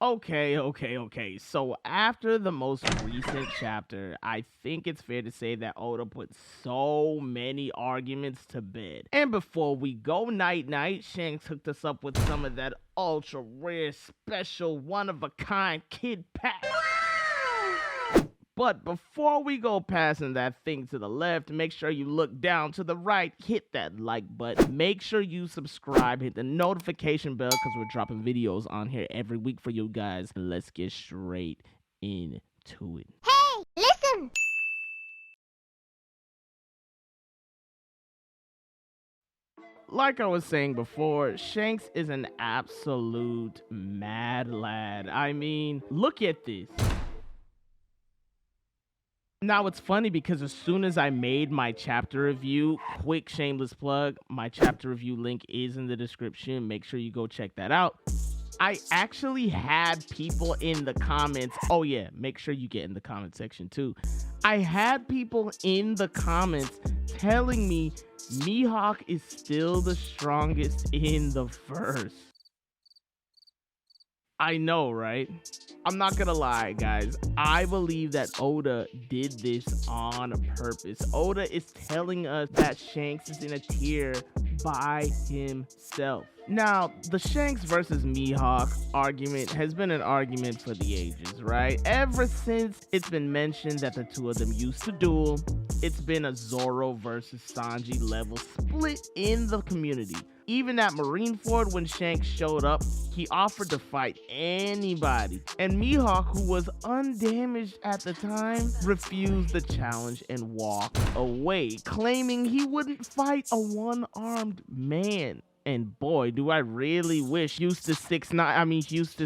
Okay. So after the most recent chapter, I think it's fair to say that Oda put so many arguments to bed. And before we go night night, Shanks hooked us up with some of that ultra rare, special, one of a kind kid pack. But before we go passing that thing to the left, make sure you look down to the right, hit that like button, make sure you subscribe, hit the notification bell because we're dropping videos on here every week for you guys. Let's get straight into it. Hey, listen! Like I was saying before, Shanks is an absolute mad lad. I mean, look at this. Now it's funny because as soon as I made my chapter review, quick shameless plug, my chapter review link is in the description. Make sure you go check that out. I actually had people in the comments. Oh yeah, make sure you get in the comment section too. I had people in the comments telling me Mihawk is still the strongest in the verse. I know, right? I'm not gonna lie, guys. I believe that Oda did this on purpose. Oda is telling us that Shanks is in a tier by himself. Now, the Shanks versus Mihawk argument has been an argument for the ages, right? Ever since it's been mentioned that the two of them used to duel, it's been a Zoro versus Sanji level split in the community. Even at Marineford, when Shanks showed up, he offered to fight anybody. And Mihawk, who was undamaged at the time, refused the challenge and walked away, claiming he wouldn't fight a one-armed man. And boy, do I really wish Eustace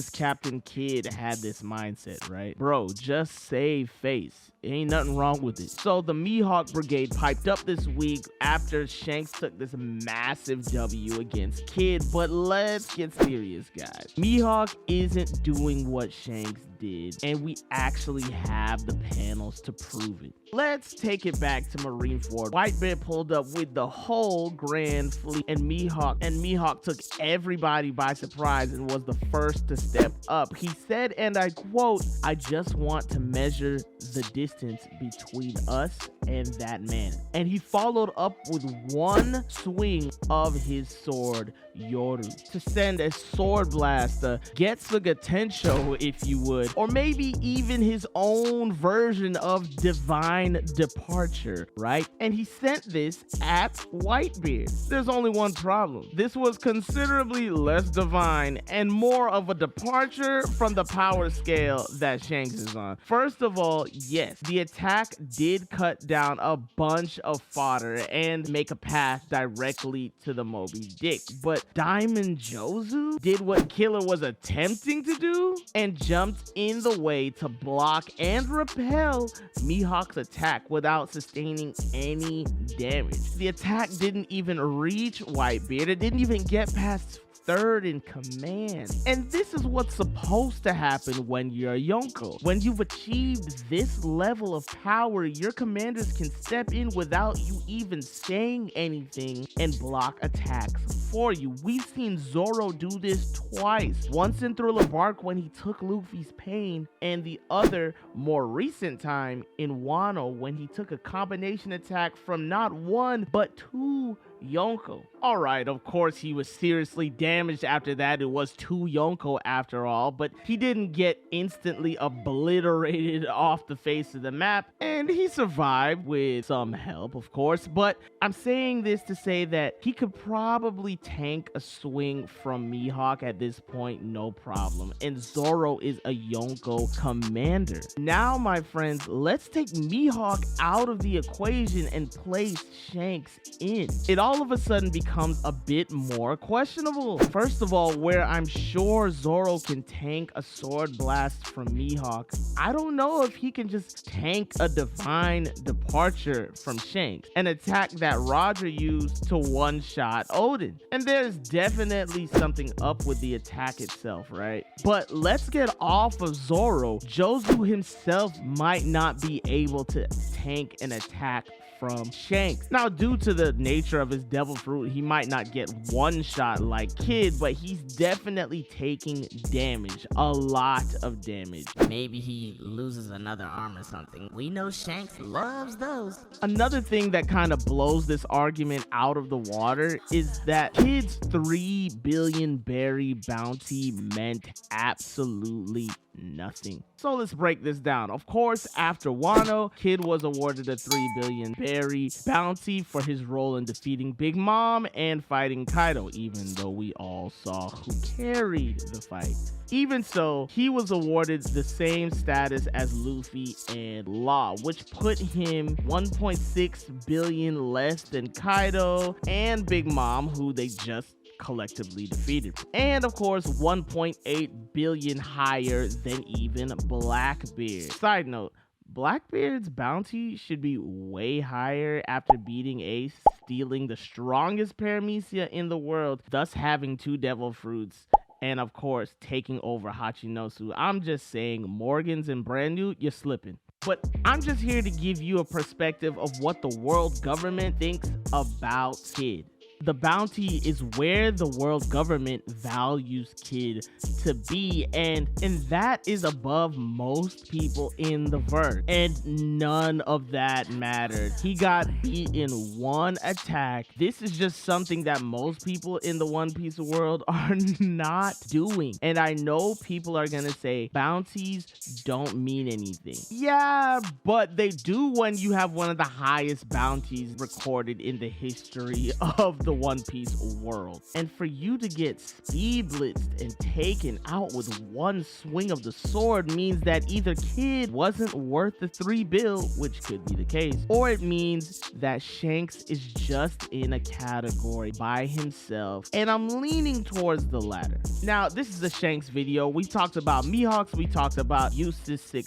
Captain Kidd had this mindset, right? Bro, just save face. Ain't nothing wrong with it. So the Mihawk Brigade piped up this week after Shanks took this massive W against Kidd. But let's get serious, guys. Mihawk isn't doing what Shanks did, and we actually have the panels to prove it. Let's take it back to Marineford. Whitebeard pulled up with the whole grand fleet, and Mihawk took everybody by surprise and was the first to step up. He said, and I quote, "I just want to measure the distance between us and that man." And he followed up with one swing of his sword, Yoru, to send a sword blast, a Getsuga Tensho, if you would, or maybe even his own version of divine departure, right? And he sent this at Whitebeard. There's only one problem. This was considerably less divine and more of a departure from the power scale that Shanks is on. First of all, yes, the attack did cut down a bunch of fodder and make a path directly to the Moby Dick, but Diamond Jozu did what Killer was attempting to do and jumped in the way to block and repel Mihawk's attack without sustaining any damage. The attack didn't even reach Whitebeard. It didn't even get past third in command. And this is what's supposed to happen when you're a Yonko. When you've achieved this level of power, your commanders can step in without you even saying anything and block attacks for you. We've seen Zoro do this twice. Once in Thriller Bark when he took Luffy's pain, and the other more recent time in Wano when he took a combination attack from not one but two Yonko. Alright, of course he was seriously damaged after that. It was 2 Yonko after all, but he didn't get instantly obliterated off the face of the map, and he survived with some help, of course. But I'm saying this to say that he could probably tank a swing from Mihawk at this point, no problem. And Zoro is a Yonko commander. Now, my friends, let's take Mihawk out of the equation and place Shanks in. It all of a sudden becomes a bit more questionable. First of all, where I'm sure Zoro can tank a sword blast from Mihawk, I don't know if he can just tank a divine departure from Shanks, an attack that Roger used to one-shot Odin. And there's definitely something up with the attack itself, right? But let's get off of Zoro. Jozu himself might not be able to tank an attack from Shanks. Now, due to the nature of his devil fruit, he he might not get one shot like Kid, but he's definitely taking damage, a lot of damage. Maybe he loses another arm or something. We know Shanks loves those. Another thing that kind of blows this argument out of the water is that Kid's 3 billion berry bounty meant absolutely nothing. So let's break this down. Of course, after Wano, Kid was awarded a 3 billion berry bounty for his role in defeating Big Mom and fighting Kaido, even though we all saw who carried the fight. Even so, he was awarded the same status as Luffy and Law, which put him 1.6 billion less than Kaido and Big Mom, who they just collectively defeated. And of course, 1.8 billion higher than even Blackbeard. Side note, Blackbeard's bounty should be way higher after beating Ace, stealing the strongest paramecia in the world, thus having 2 devil fruits, and of course, taking over Hachinosu. I'm just saying, Morgans and brand new, you're slipping. But I'm just here to give you a perspective of what the world government thinks about Kid. The bounty is where the world government values Kid to be, and that is above most people in the verse. And none of that mattered. He got beat in one attack. This is just something that most people in the One Piece world are not doing. And I know people are gonna say bounties don't mean anything. Yeah, but they do when you have one of the highest bounties recorded in the history of the One Piece world. And for you to get speed blitzed and taken out with one swing of the sword means that either Kid wasn't worth the 3 bill, which could be the case, or it means that Shanks is just in a category by himself, and I'm leaning towards the latter. Now, this is a Shanks video. We talked about Mihawks, we talked about Eustace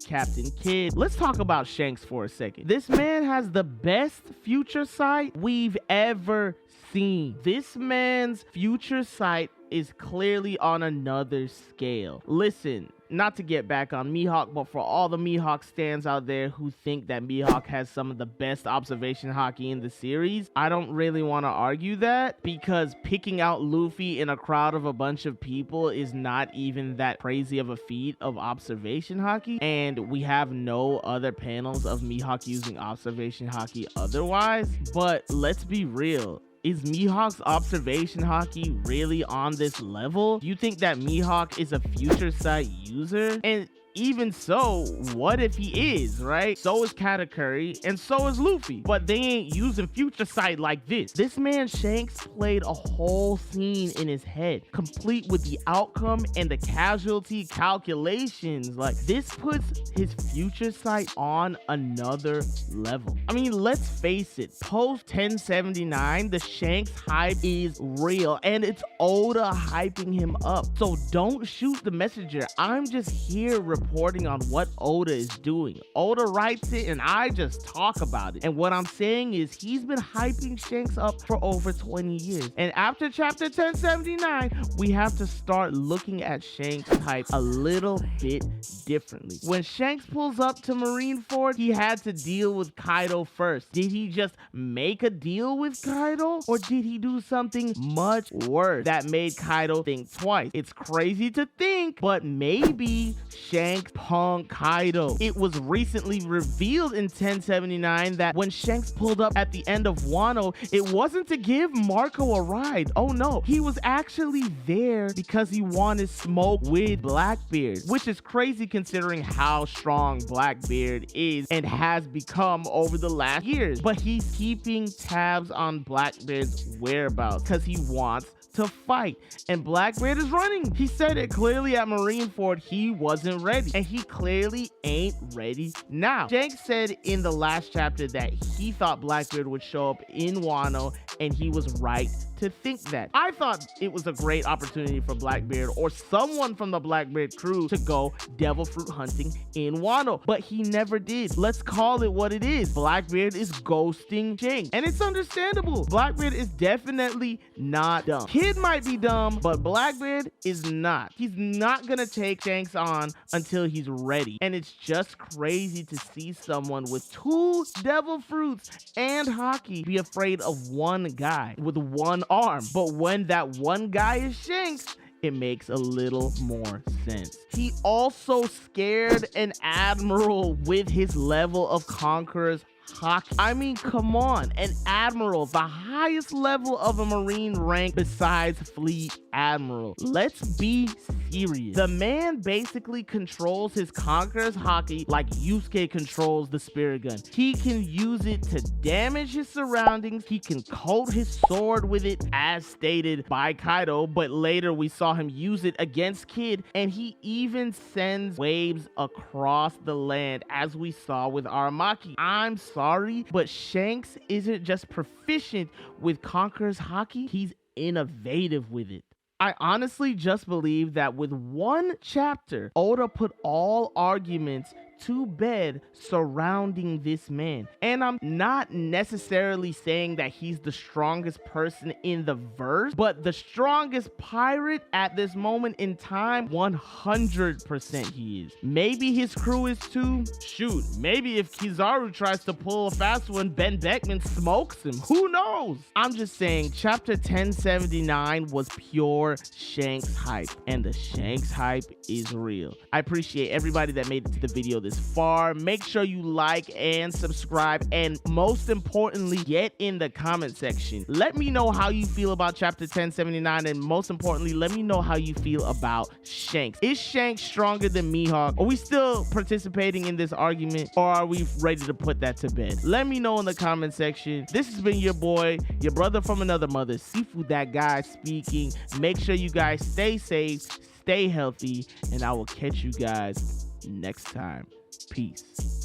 Captain Kid. Let's talk about Shanks for a second. This man has the best future sight we've ever seen. This man's future sight is clearly on another scale. Listen, not to get back on Mihawk, but for all the Mihawk stands out there who think that Mihawk has some of the best observation haki in the series, I don't really want to argue that, because picking out Luffy in a crowd of a bunch of people is not even that crazy of a feat of observation haki, and we have no other panels of Mihawk using observation haki otherwise. But let's be real, is Mihawk's observation haki really on this level? Do you think that Mihawk is a future sight user? And even so, what if he is, right? So is Katakuri, and so is Luffy, but they ain't using future sight like this. This man Shanks played a whole scene in his head, complete with the outcome and the casualty calculations. Like, this puts his future sight on another level. I mean, let's face it, post 1079, the Shanks hype is real, and it's Oda hyping him up. So don't shoot the messenger. I'm just here reporting on what Oda is doing. Oda writes it and I just talk about it. And what I'm saying is he's been hyping Shanks up for over 20 years. And after chapter 1079, we have to start looking at Shanks hype a little bit differently. When Shanks pulls up to Marineford, he had to deal with Kaido first. Did he just make a deal with Kaido? Or did he do something much worse that made Kaido think twice? It's crazy to think, but maybe Shanks punked Kaido. It was recently revealed in 1079 that when Shanks pulled up at the end of Wano, it wasn't to give Marco a ride. Oh no, he was actually there because he wanted smoke with Blackbeard, which is crazy considering how strong Blackbeard is and has become over the last years. But he's keeping tabs on Blackbeard's whereabouts because he wants to fight, and Blackbeard is running. He said it clearly at Marineford he wasn't ready, and he clearly ain't ready now. Shanks said in the last chapter that he thought Blackbeard would show up in Wano, and he was right to think that. I thought it was a great opportunity for Blackbeard or someone from the Blackbeard crew to go devil fruit hunting in Wano, but he never did. Let's call it what it is. Blackbeard is ghosting Shanks, and it's understandable. Blackbeard is definitely not dumb. Kid might be dumb, but Blackbeard is not. He's not gonna take Shanks on until he's ready, and it's just crazy to see someone with 2 devil fruits and hockey be afraid of one guy with 1 arm. But when that one guy is Shanks, it makes a little more sense. He also scared an admiral with his level of Conqueror's hockey. I mean, come on, an admiral, the highest level of a marine rank besides fleet admiral. Let's be serious. The man basically controls his Conqueror's hockey like Yusuke controls the spirit gun. He can use it to damage his surroundings. He can coat his sword with it, as stated by Kaido, but later we saw him use it against Kid, and he even sends waves across the land, as we saw with Aramaki. I'm sorry, but Shanks isn't just proficient with Conqueror's hockey, he's innovative with it. I honestly just believe that with 1 chapter, Oda put all arguments to bed surrounding this man. And I'm not necessarily saying that he's the strongest person in the verse, but the strongest pirate at this moment in time, 100% he is. Maybe his crew is too. Shoot, maybe if Kizaru tries to pull a fast one, Ben Beckman smokes him. Who knows? I'm just saying, chapter 1079 was pure Shanks hype, and the Shanks hype is real. I appreciate everybody that made it to the video this far. Make sure you like and subscribe, and most importantly, get in the comment section. Let me know how you feel about chapter 1079, and most importantly, let me know how you feel about Shanks. Is Shanks stronger than Mihawk? Are we still participating in this argument, or are we ready to put that to bed? Let me know in the comment section. This has been your boy, your brother from another mother, Sifu that guy speaking. Make sure you guys stay safe, stay healthy, and I will catch you guys next time. Peace.